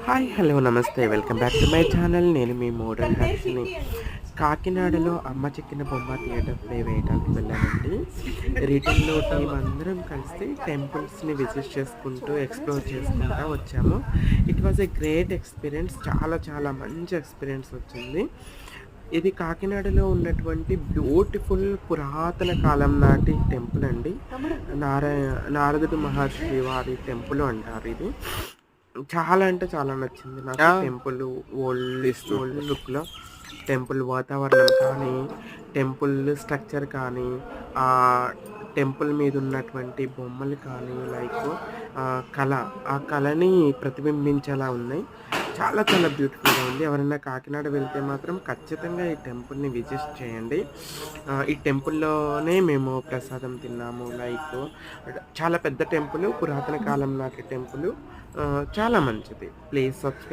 Hi hello నమస్తే welcome back to my channel. నేను మీ model Harshini. కాకినాడలో అమ్మ చెక్కిన బొమ్మ థియేటర్ ప్లే వేయడానికి వెళ్ళానండి. రిటర్న్లో టీం అందరం కలిసి టెంపుల్స్ని విజిట్ చేసుకుంటూ ఎక్స్ప్లోర్ చేసుకుంటూ వచ్చాము. It was a great experience. చాలా చాలా మంచి ఎక్స్పీరియన్స్ వచ్చింది. ఇది కాకినాడలో ఉన్నటువంటి బ్యూటిఫుల్ పురాతన కాలం నాటి టెంపుల్ అండి. నారదుడు మహర్షి వారి టెంపుల్ అంటారు ఇది. చాలా అంటే చాలా నచ్చింది నాకు టెంపుల్. ఓల్డ్ లుక్‌లో టెంపుల్ వాతావరణం కానీ, టెంపుల్ స్ట్రక్చర్ కానీ, టెంపుల్ మీద ఉన్నటువంటి బొమ్మలు కానీ కళ, ఆ కళని ప్రతిబింబించేలా ఉన్నాయి. చాలా చాలా బ్యూటిఫుల్‌గా ఉంది. ఎవరైనా కాకినాడ వెళ్తే మాత్రం ఖచ్చితంగా ఈ టెంపుల్‌ని విజిట్ చేయండి. ఈ టెంపుల్‌లోనే మేము ప్రసాదం తిన్నాము. చాలా పెద్ద టెంపుల్, పురాతన కాలం నాటి టెంపుల్. చాలా మంచిది. Please subscribe.